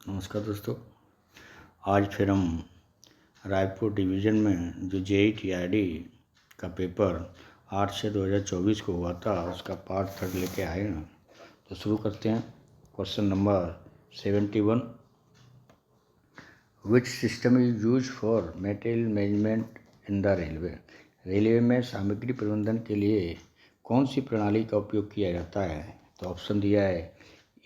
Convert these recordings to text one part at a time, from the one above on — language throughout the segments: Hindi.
नमस्कार दोस्तों। आज फिर हम रायपुर डिवीज़न में जो JEE-TRD का पेपर 8 से 2024 को हुआ था उसका पार्ट 3 लेके आए हैं। तो शुरू करते हैं। Question number 71, which system is use for material management in the railway. Railway में सामग्री प्रबंधन के लिए कौन सी प्रणाली का उपयोग किया जाता है? तो ऑप्शन दिया है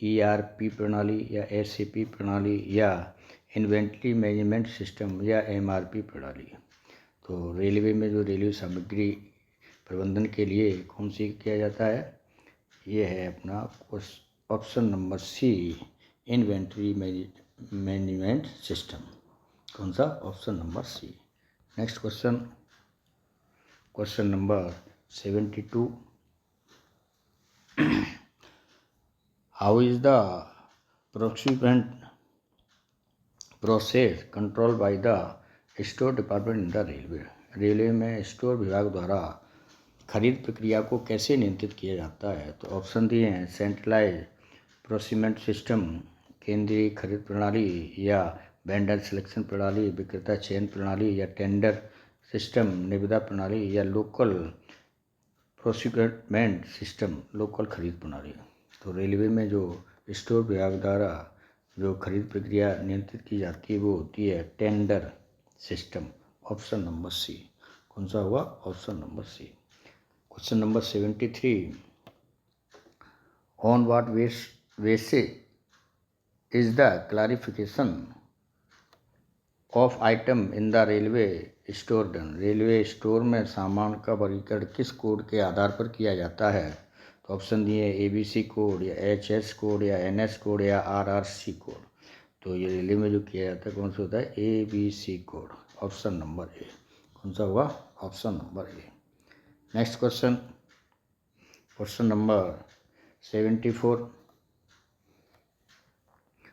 ERP प्रणाली या SAP प्रणाली या इन्वेंट्री मैनेजमेंट सिस्टम या MRP प्रणाली। तो रेलवे में जो रेलवे सामग्री प्रबंधन के लिए कौन सी किया जाता है, ये है अपना option number C, inventory management system. कौन सा? Option number C। Next question number 72, how is the procurement process control by the store department in the railway. Railway में स्टोर विभाग द्वारा खरीद प्रक्रिया को कैसे नियंत्रित किया जाता है? तो ऑप्शन दिए हैं सेंट्रलाइज प्रोक्यूरमेंट सिस्टम, केंद्रीय खरीद प्रणाली या वेंडर सिलेक्शन प्रणाली, विक्रेता चयन प्रणाली या टेंडर सिस्टम, निविदा प्रणाली या लोकल प्रोक्यूरमेंट सिस्टम, लोकल खरीद प्रणाली। तो रेलवे में जो स्टोर विभाग द्वारा जो खरीद प्रक्रिया नियंत्रित की जाती है वो होती है tender system. Option number C। कौन सा हुआ? Option number C। Question number 73, on what basis is the clarification of item in the railway store done. Railway store में सामान का वर्गीकरण किस कोड के आधार पर किया जाता है? तो ऑप्शन दिए ABC कोड या HS कोड या NS कोड या RRC कोड। तो ये रेलवे में जो किया जाता है कौन सा होता है? ABC code. Option number A। कौन सा हुआ? Option number A। Next question number 74,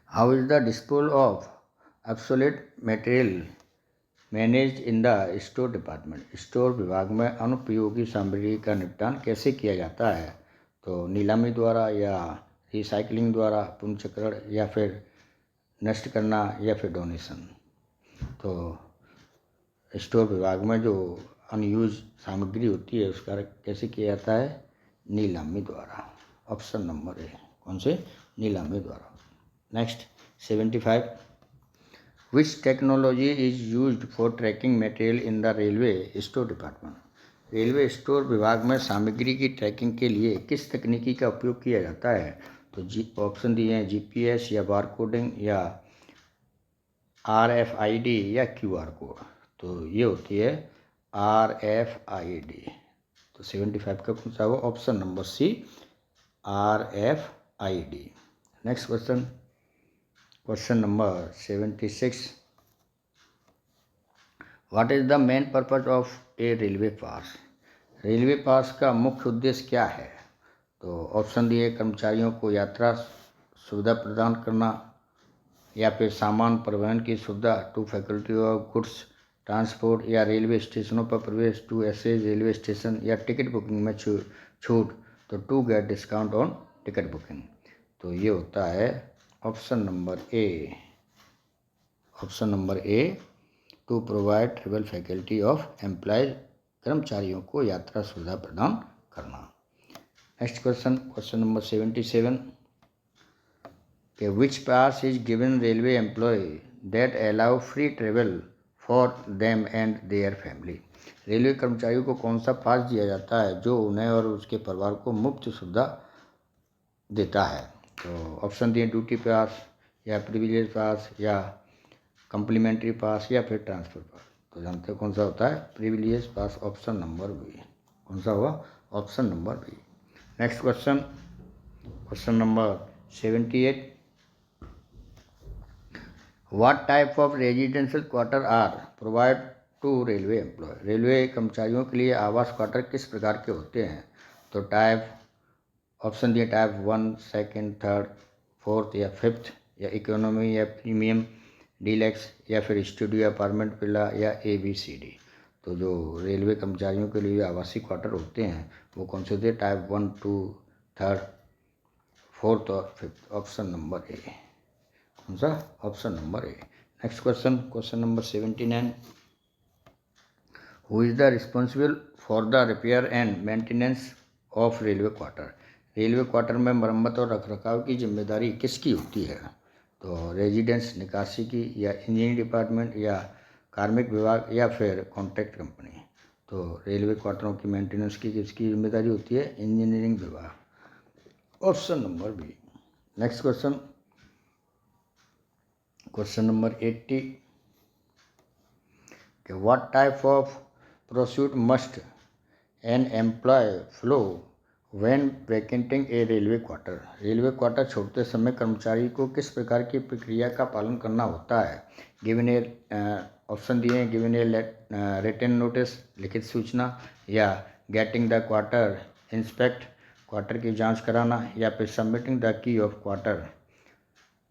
how is the disposal of obsolete material manage in the store department. Store विभाग में अनुपयोगी सामग्री का निपटान कैसे किया जाता है? तो नीलामी द्वारा या रिसाइकलिंग द्वारा, पुनर्चक्रण या फिर नष्ट करना या फिर डोनेशन। तो स्टोर विभाग में जो अनयूज सामग्री होती है उसका कैसे किया जाता है? नीलामी द्वारा। Option number A। कौन से? नीलामी द्वारा। Next 75, which technology is used for tracking material in the railway store department. Railway store विभाग में सामग्री की ट्रैकिंग के लिए किस तकनीकी का उपयोग किया जाता है? तो ऑप्शन दिए हैं GPS या बार कोडिंग या RFID या QR कोड। तो ये होती है RFID। तो 75 का कौन सा हुआ? Option number C, RFID। Next question number 76, what is the main purpose of a railway pass. Railway pass का मुख्य उद्देश्य क्या है? तो ऑप्शन दिए कर्मचारियों को यात्रा सुविधा प्रदान करना या फिर सामान परिवहन की सुविधा, to faculty of goods transport या रेलवे स्टेशनों पर प्रवेश, टू एसेज रेलवे स्टेशन या टिकट बुकिंग में छूट, तो to get discount on ticket booking. तो ये होता है option number A। Option number A, to provide travel faculty of employees, कर्मचारियों को यात्रा सुविधा प्रदान करना। नेक्स्ट क्वेश्चन नंबर 77, कि which pass is given railway employ that allow free travel for them and their family. Railway कर्मचारियों को कौन सा पास दिया जाता है जो उन्हें और उसके परिवार को मुफ्त सुविधा देता है? तो ऑप्शन दिए ड्यूटी पास या प्रिविलेज पास या कम्प्लीमेंट्री पास या फिर ट्रांसफर पास। तो जानते हैं कौन सा होता है? Privilege pass. Option number B। कौन सा हुआ? Option number B। Next question number 78, what type of residential quarter are provide to railway employ. रेलवे कर्मचारियों के लिए आवास क्वार्टर किस प्रकार के होते हैं? तो ऑप्शन दिए टाइप 1, सेकेंड, थर्ड, फोर्थ या फिफ्थ या इकोनॉमी या प्रीमियम, डीलक्स या फिर स्टूडियो अपार्टमेंट विला या ABCD। तो जो रेलवे कर्मचारियों के लिए आवासीय क्वार्टर होते हैं वो कौन से होते हैं? टाइप 1, 2, थर्ड, फोर्थ और फिफ्थ। Option number A। कौन सा? Option number A. Next question, question number 79, who is the responsible for the repair and maintenance of railway quarter? Railway quarter में मरम्मत और रखरखाव की जिम्मेदारी किसकी होती है? तो रेजिडेंस निकासी की, या इंजीनियरिंग डिपार्टमेंट, या कार्मिक विभाग, या फिर कॉन्ट्रैक्ट कंपनी? तो रेलवे क्वार्टरों की मेंटेनेंस की किसकी जिम्मेदारी होती है? इंजीनियरिंग विभाग, option number B. Next question, question number 80, what type of proceed must an employ flow when vacating a railway quarter? Railway quarter छोड़ते समय कर्मचारी को किस प्रकार की प्रक्रिया का पालन करना होता है? गिवन ए, ऑप्शन दिए हैं, गिवन ए रिटन नोटिस, लिखित सूचना, या getting the quarter, inspect, quarter की जांच कराना, या फिर submitting the key of quarter,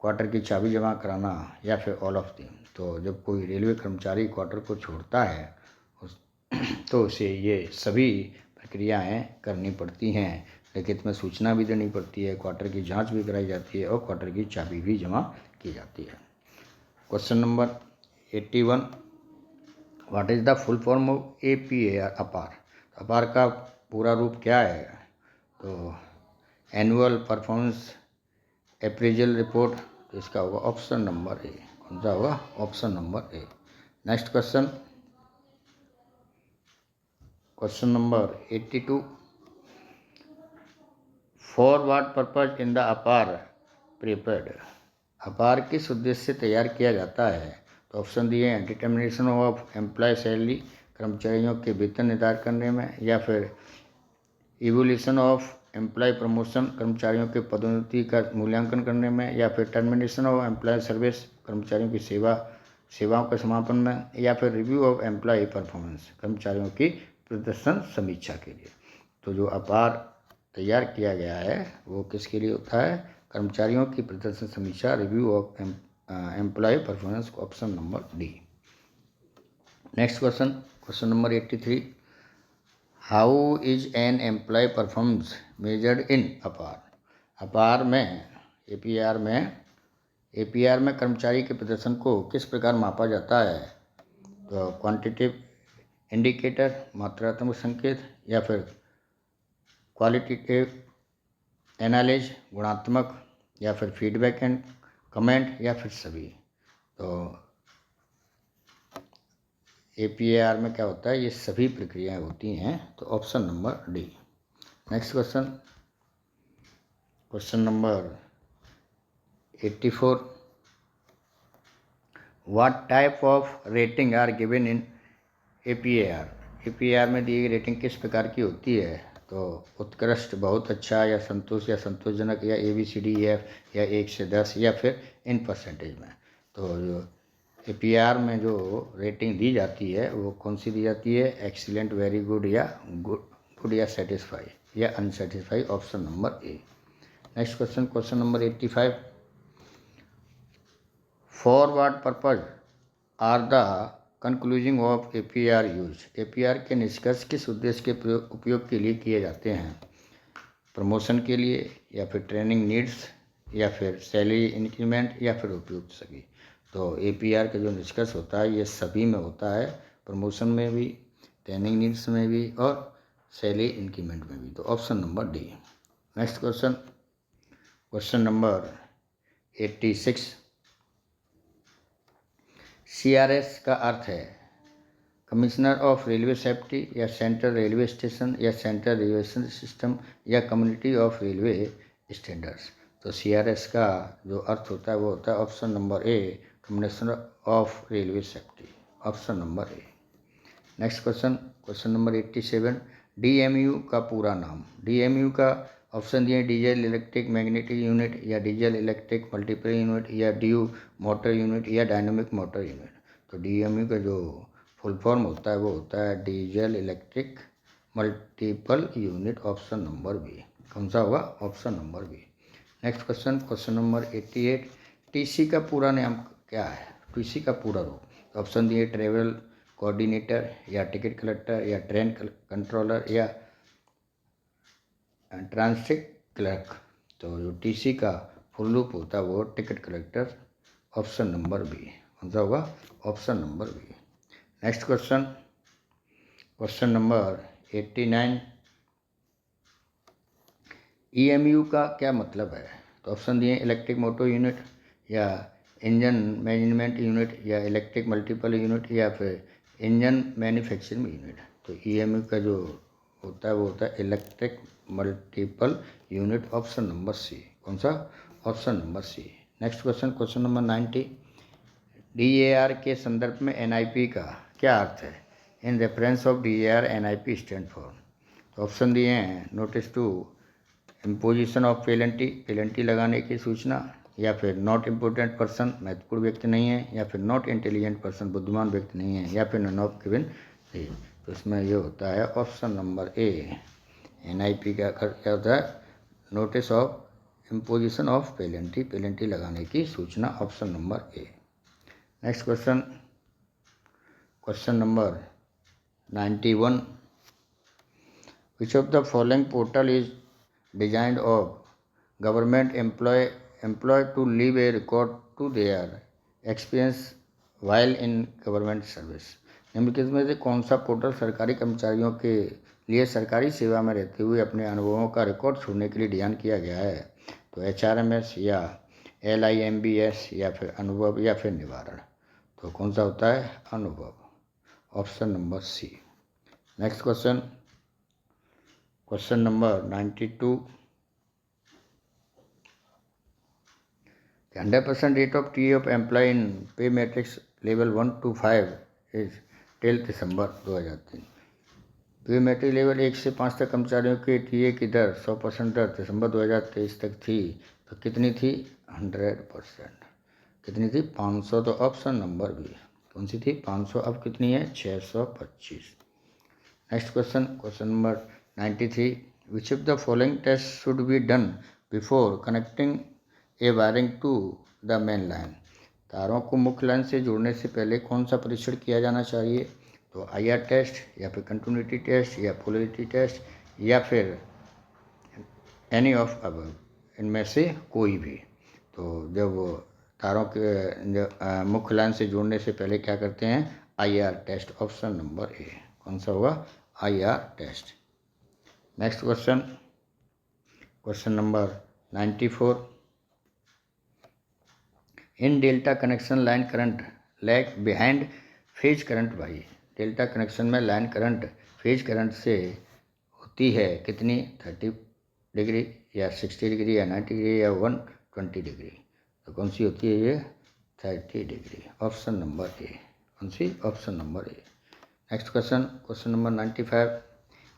quarter की चाबी जमा कराना, या फिर ऑल ऑफ दी। तो जब कोई रेलवे कर्मचारी क्वार्टर को छोड़ता है तो उसे ये सभी प्रक्रियाएं करनी पड़ती हैं। लिखित में सूचना भी देनी पड़ती है, क्वार्टर की जांच भी कराई जाती है, और क्वार्टर की चाबी भी जमा की जाती है। Question number 81, what is the full form of APAR? अपार, अपार का पूरा रूप क्या है? तो एनुअल परफॉर्मेंस अप्रेजल रिपोर्ट। तो इसका होगा ऑप्शन नंबर ए। कौन सा होगा? Option number A. Next question, question number 82, for what purpose in the अपार प्रिपेयर्ड? अपार किस उद्देश्य से तैयार किया जाता है? तो ऑप्शन दिए हैं, डिटर्मिनेशन ऑफ एम्प्लॉय सैलरी, कर्मचारियों के वेतन निर्धारित करने में, या फिर इवोल्यूशन ऑफ एम्प्लॉय प्रमोशन, कर्मचारियों के पदोन्नति का मूल्यांकन करने में, या फिर टर्मिनेशन ऑफ एम्प्लॉय सर्विस, कर्मचारियों की सेवाओं के समापन में, या फिर रिव्यू ऑफ एम्प्लॉय परफॉर्मेंस, कर्मचारियों की प्रदर्शन समीक्षा के लिए। तो जो अपार तैयार किया गया है वो किसके लिए होता है? कर्मचारियों की प्रदर्शन समीक्षा, review of employ performance, option number D. Next question, question number 83, how is an employ performance measured in APAR? APAR में, एपीआर में कर्मचारी के प्रदर्शन को किस प्रकार मापा जाता है? तो क्वांटिटेटिव इंडिकेटर, मात्रात्मक संकेत, या फिर क्वालिटेटिव एनालिज, गुणात्मक, या फिर फीडबैक एंड कमेंट, या फिर सभी? तो APAR में क्या होता है? ये सभी प्रक्रियाएं होती हैं। तो option number D. Next question, question number 84, what type of rating are given in APAR? APAR में दी गई रेटिंग किस प्रकार की होती है? तो उत्कृष्ट, बहुत अच्छा, या संतोष, या संतोषजनक, या ABCDEF, या 1 से 10, या फिर इन परसेंटेज में? तो जो APAR में जो रेटिंग दी जाती है वो कौन सी दी जाती है? एक्सीलेंट, वेरी गुड, या गुड, या सेटिस्फाई, या unsatisfy, option number A. Next question, question number 85, for what purpose are the concluding of APAR use? APAR के निष्कर्ष किस उद्देश्य के उपयोग के लिए किए जाते हैं? प्रमोशन के लिए, या फिर ट्रेनिंग नीड्स, या फिर सैलरी इंक्रीमेंट, या फिर उपयुक्त सभी? तो APAR का जो निष्कर्ष होता है ये सभी में होता है, प्रमोशन में भी, ट्रेनिंग नीड्स में भी, और सैलरी इंक्रीमेंट में भी। तो option number D. Next question, question number 86, CRS का अर्थ है कमिश्नर ऑफ रेलवे सेफ्टी, या सेंट्रल रेलवे स्टेशन, या सेंट्रल रिजर्वेशन सिस्टम, या कम्युनिटी ऑफ रेलवे स्टैंडर्ड्स? तो CRS का जो अर्थ होता है वो होता है option number A, commissioner of railway safety, option number A. Next question, question number 87, DMU का पूरा नाम? DMU का ऑप्शन दिए, डीजल इलेक्ट्रिक मैग्नेटिक यूनिट, या डीजल इलेक्ट्रिक मल्टीपल यूनिट, या DU मोटर यूनिट, या डायनामिक मोटर यूनिट? तो DMU का जो फुल फॉर्म होता है वो होता है diesel electric multiple unit, option number B. कौन सा होगा? Option number B. Next question, question number 88, TC का पूरा नाम क्या है? TC का पूरा रूप? ऑप्शन दिए, ट्रेवल कोऑर्डिनेटर, या टिकट कलेक्टर, या ट्रेन कंट्रोलर, या ट्रांसिट क्लर्क? तो जो TC का फुल रूप होता है वो ticket collector option number B. कौन सा होगा? Option number B. Next question, question number 89, EMU का क्या मतलब है? तो ऑप्शन दिए इलेक्ट्रिक मोटर यूनिट, या इंजन मैनेजमेंट यूनिट, या इलेक्ट्रिक मल्टीपल यूनिट, या फिर इंजन मैन्युफैक्चरिंग यूनिट। तो EMU का जो होता है वो होता है electric multiple unit, option number C. कौन सा? Option number C. Next question, question number 90, DAR के संदर्भ में NIP का क्या अर्थ है? In reference of DAR NIP stand for. तो ऑप्शन दिए हैं notice to imposition of penalty लगाने की सूचना, या फिर नॉट इम्पोर्टेंट पर्सन महत्वपूर्ण व्यक्ति नहीं है, या फिर नॉट इंटेलिजेंट पर्सन बुद्धिमान व्यक्ति नहीं है, या फिर नन ऑफ गिवन है। तो इसमें ये होता है ऑप्शन नंबर ए। NIP का क्या होता है? Notice of imposition of penalty लगाने की सूचना, option number A. Next question, question number 91, which of the following portal is designed of government employ to leave a record to their experience while in government service. निम्नलिखित में से कौन सा पोर्टल सरकारी कर्मचारियों के लिए सरकारी सेवा में रहते हुए अपने अनुभवों का रिकॉर्ड छोड़ने के लिए डिजाइन किया गया है? तो HRMS, या LIMBS, या फिर अनुभव, या फिर निवारण। तो कौन सा होता है? अनुभव, option number C. Next question, question number 92, 100% rate of TA of employee in pay matrix level 1 to 5 is till दिसंबर 2003। पे मैट्रिक लेवल 1 से 5 तक कर्मचारियों के TA की दर 100% दर दिसंबर 2023 तक थी। तो कितनी थी? 100%। कितनी थी? 500। तो ऑप्शन नंबर बी। कौन सी थी? 500। अब कितनी है? 625। Next question, question number 93, which of the following test should be done before connecting a wiring to the main line. तारों को मुख्य लाइन से जोड़ने से पहले कौन सा परीक्षण किया जाना चाहिए? तो IR टेस्ट, या फिर कंटिन्यूटी टेस्ट, या पोलरिटी टेस्ट, या फिर एनी ऑफ अबव, इनमें से कोई भी। तो जब तारों के मुख्य लाइन से जोड़ने से पहले क्या करते हैं? IR test, option number A. कौन सा होगा? IR test. Next question, question number 94, in delta connection line current lag behind phase current by. डेल्टा कनेक्शन में लाइन करंट फेज करंट से होती है कितनी? 30 डिग्री, या 60 डिग्री, या 90 डिग्री, या 120 डिग्री। तो कौन सी होती है ये? 30 डिग्री, ऑप्शन नंबर ए। कौन सी? Option number A. Next question, question number 95,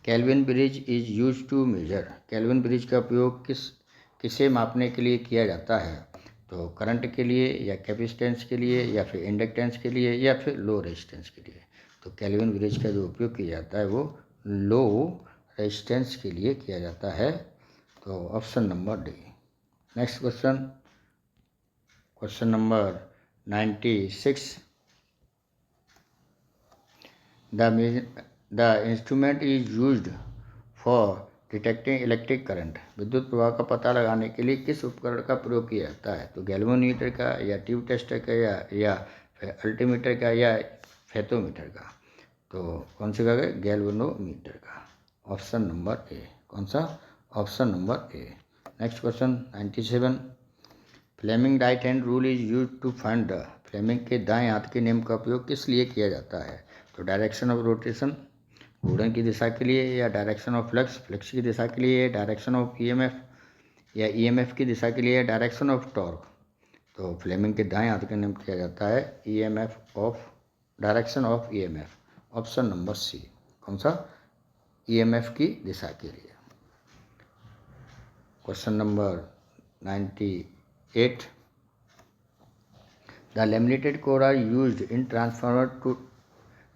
Kelvin bridge is use to measure. Kelvin bridge का उपयोग किसे मापने के लिए किया जाता है? तो करंट के लिए, या कैपेसिटेंस के लिए, या फिर इंडक्टेंस के लिए, या फिर लो रेजिस्टेंस के लिए। तो केल्विन ब्रिज का जो उपयोग किया जाता है वो लो रेजिस्टेंस के लिए किया जाता है। तो option number D. Next question, question number 96, the instrument is used for detecting electric current. विद्युत प्रवाह का पता लगाने के लिए किस उपकरण का प्रयोग किया जाता है? तो गैल्वेनोमीटर का, या ट्यूब टेस्टर का, या अल्टीमीटर का, या फेथोमीटर का। तो कौन से का? गैल्वेनोमीटर का, ऑप्शन नंबर ए। कौन सा? Option number A. Next question 97, Fleming right hand rule is use to find the. Fleming के दाएं हाथ के नियम का उपयोग किस लिए किया जाता है? तो डायरेक्शन ऑफ रोटेशन, घूर्णन की दिशा के लिए, या डायरेक्शन ऑफ फ्लक्स की दिशा के लिए, डायरेक्शन ऑफ EMF, या EMF की दिशा के लिए, डायरेक्शन ऑफ टॉर्क। तो फ्लेमिंग के दाएं हाथ का नियम किया जाता है EMF of direction of EMF, option number C. कौन सा? EMF की दिशा के लिए। Question number 98, the laminated core are used in transformer to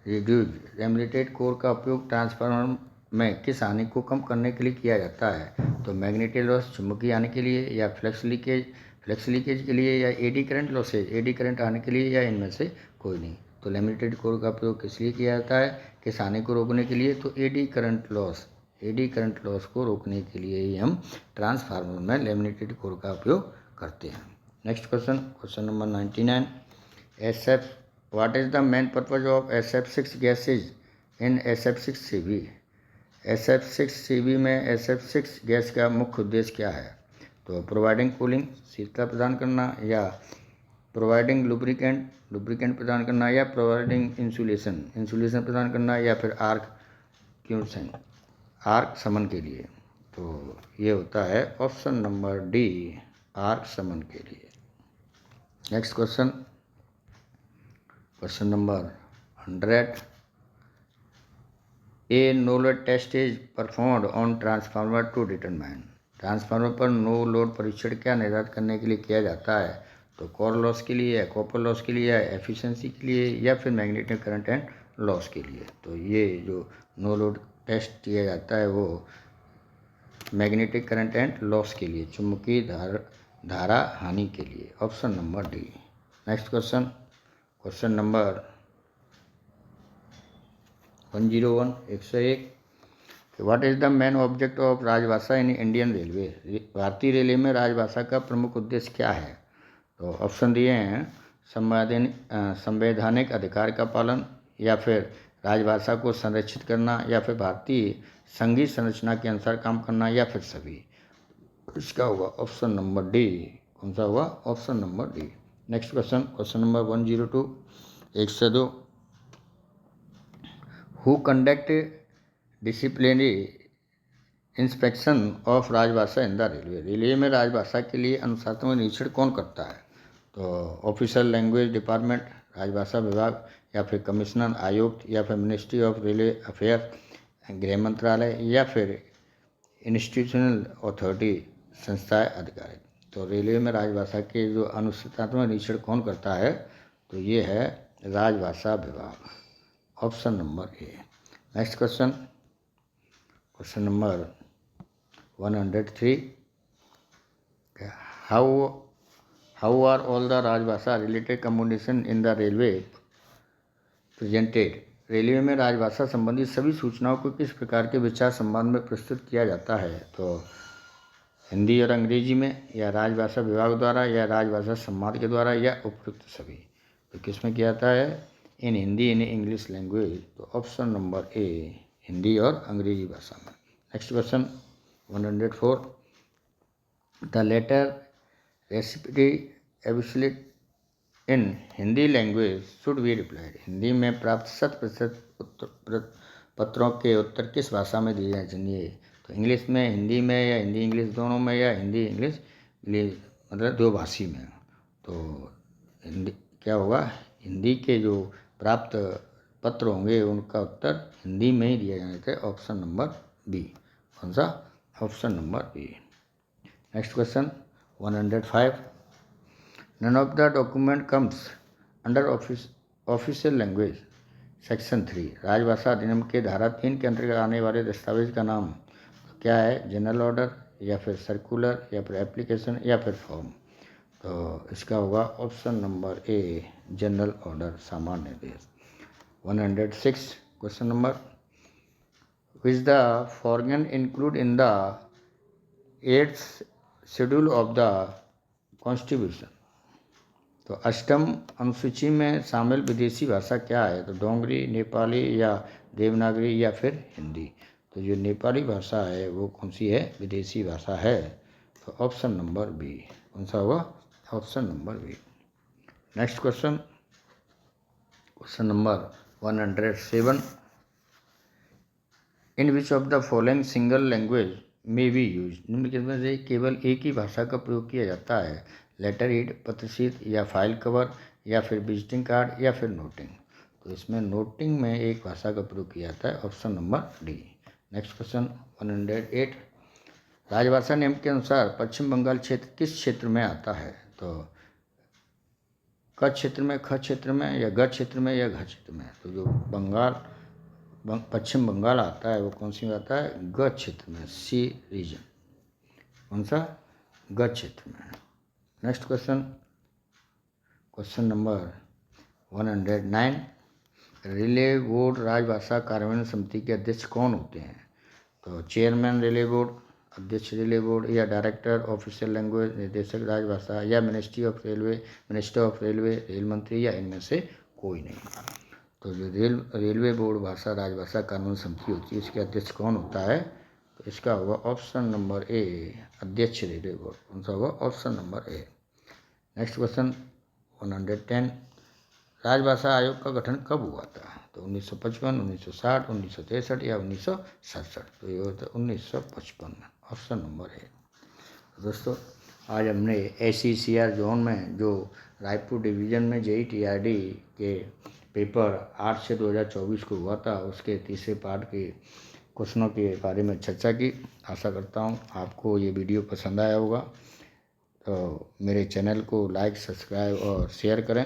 reduce. Laminated core का उपयोग ट्रांसफार्मर में किस हानि को कम करने के लिए किया जाता है? तो मैग्नेटिक लॉस, चुंबकीय हानि के लिए, या फ्लक्स लीकेज के लिए, या eddy current losses, eddy current आने के लिए, या इनमें से कोई नहीं। तो लैमिनेटेड कोर का उपयोग किस लिए किया जाता है? किस हानि को रोकने के लिए? तो एडी करंट लॉस को रोकने के लिए ही हम ट्रांसफार्मर में लैमिनेटेड कोर का उपयोग करते हैं। Next question, question number 99, SF what is the main purpose of SF6 gases in SF6CB। SF6CB में SF6 गैस का मुख्य उद्देश्य क्या है? तो प्रोवाइडिंग कूलिंग, शीतलता प्रदान करना, या प्रोवाइडिंग लुब्रिकेंट प्रदान करना, या प्रोवाइडिंग इंसुलेशन प्रदान करना, या फिर आर्क शमन के लिए। तो ये होता है ऑप्शन नंबर डी, आर्क शमन के लिए। Next question, question number 100, a no load test is performed on transformer to determine. Transformer पर नो लोड परीक्षण क्या निर्धारित करने के लिए किया जाता है? तो कोर लॉस के लिए, या कॉपर लॉस के लिए, या एफिशिएंसी के लिए, या फिर मैग्नेटिक करंट एंड लॉस के लिए। तो ये जो नो लोड टेस्ट किया जाता है वो मैग्नेटिक करंट एंड लॉस के लिए, चुंबकीय धारा हानि के लिए। Option number D. Next question, question number 101, 101, what is the main object of राजभाषा इन इंडियन रेलवे। भारतीय रेलवे में राजभाषा का प्रमुख उद्देश्य क्या है? तो ऑप्शन दिए हैं, संवैधानिक अधिकार का पालन, या फिर राजभाषा को संरक्षित करना, या फिर भारतीय संघीय संरचना के अनुसार काम करना, या फिर सभी। इसका होगा ऑप्शन नंबर डी। कौन सा होगा? Option number D. Next question, question number 102, 102, who conduct disciplinary inspection of राजभाषा इन द रेलवे। रेलवे में राजभाषा के लिए अनुशासनात्मक निरीक्षण कौन करता है? तो ऑफिशियल लैंग्वेज डिपार्टमेंट, राजभाषा विभाग, या फिर कमिश्नर आयुक्त, या फिर मिनिस्ट्री ऑफ रेलवे अफेयर, गृह मंत्रालय, या फिर इंस्टीट्यूशनल अथॉरिटी, संस्थाएं अधिकारी। तो रेलवे में राजभाषा के जो अनुशासनात्मक निरीक्षण कौन करता है? तो ये है राजभाषा विभाग। Option number A. Next question, question number 103, how are all the राजभाषा related communication in the railway presented. Railway में राजभाषा संबंधी सभी सूचनाओं को किस प्रकार के विचार संवाद में प्रस्तुत किया जाता है? तो हिंदी और अंग्रेजी में, या राजभाषा विभाग द्वारा, या राजभाषा संवाद के द्वारा, या उपयुक्त सभी। तो किस में किया जाता है? In Hindi, in English language. तो ऑप्शन नंबर ए, हिंदी और अंग्रेजी भाषा में। Next question 104, the letter receipted absolute in Hindi language should be replied. Hindi में प्राप्त 100% पत्रों के उत्तर किस भाषा में दिए जाने चाहिए? तो इंग्लिश में, हिंदी में, या हिंदी इंग्लिश दोनों में, या हिंदी इंग्लिश मतलब दो भाषी में। तो हिंदी क्या होगा? हिंदी के जो प्राप्त पत्र होंगे उनका उत्तर हिंदी में ही दिया जाना चाहिए। Option number B. कौन सा? Option number B. Next question 105, none of the document comes under official language section 3। राजभाषा अधिनियम के धारा 3 के अंतर्गत आने वाले दस्तावेज का नाम क्या है? जनरल ऑर्डर, या फिर सर्कुलर, या फिर एप्लीकेशन, या फिर फॉर्म। तो इसका होगा ऑप्शन नंबर ए, जनरल ऑर्डर, सामान्य निर्देश। 106, question number, which the foregone include in the 8th schedule of the constitution. तो अष्टम अनुसूची में शामिल विदेशी भाषा क्या है? तो डोंगरी, नेपाली, या देवनागरी, या फिर हिंदी। तो जो नेपाली भाषा है वो कौन सी है? विदेशी भाषा है। तो ऑप्शन नंबर बी। कौन सा होगा? Option number B. Next question, question number 107, in which of the following single language may be use. निम्नलिखित में से केवल एक ही भाषा का प्रयोग किया जाता है? लेटर रीड, पत्रशीट, या फाइल कवर, या फिर विजिटिंग कार्ड, या फिर नोटिंग। तो इसमें नोटिंग में एक भाषा का प्रयोग किया जाता है। Option number D. Next question 108, राजभाषा नियम के अनुसार पश्चिम बंगाल क्षेत्र किस क्षेत्र में आता है? तो क क्षेत्र में, ख क्षेत्र में, या ग क्षेत्र में, या घ क्षेत्र में। तो जो पश्चिम बंगाल आता है वो कौन सी में आता है? ग क्षेत्र में, सी रीजन। कौन सा? ग क्षेत्र में। Next question, question number 109, railway board राजभाषा कार्यान्वयन समिति के अध्यक्ष कौन होते हैं? तो चेयरमैन रेलवे बोर्ड, अध्यक्ष रेलवे बोर्ड, या डायरेक्टर ऑफिशियल लैंग्वेज निर्देशक राजभाषा, या ministry of railway minister of railway rail मंत्री, या इनमें से कोई नहीं। तो जो रेलवे बोर्ड भाषा राजभाषा कानून समिति होती है इसके अध्यक्ष कौन होता है? तो इसका होगा ऑप्शन नंबर ए, अध्यक्ष रेलवे बोर्ड। कौन सा होगा? Option number A. Next question 110, राजभाषा आयोग का गठन कब हुआ था? तो 1955, 1960, 1963 या 1967? तो ये होता है 1955, ऑप्शन नंबर ए। दोस्तों आज हमने SECR जोन में जो रायपुर डिवीज़न में JEE-TRD के पेपर 8 से 2024 को हुआ था उसके तीसरे पार्ट के क्वेश्चनों के बारे में चर्चा की। आशा करता हूँ आपको ये वीडियो पसंद आया होगा। तो मेरे चैनल को लाइक, सब्सक्राइब और शेयर करें।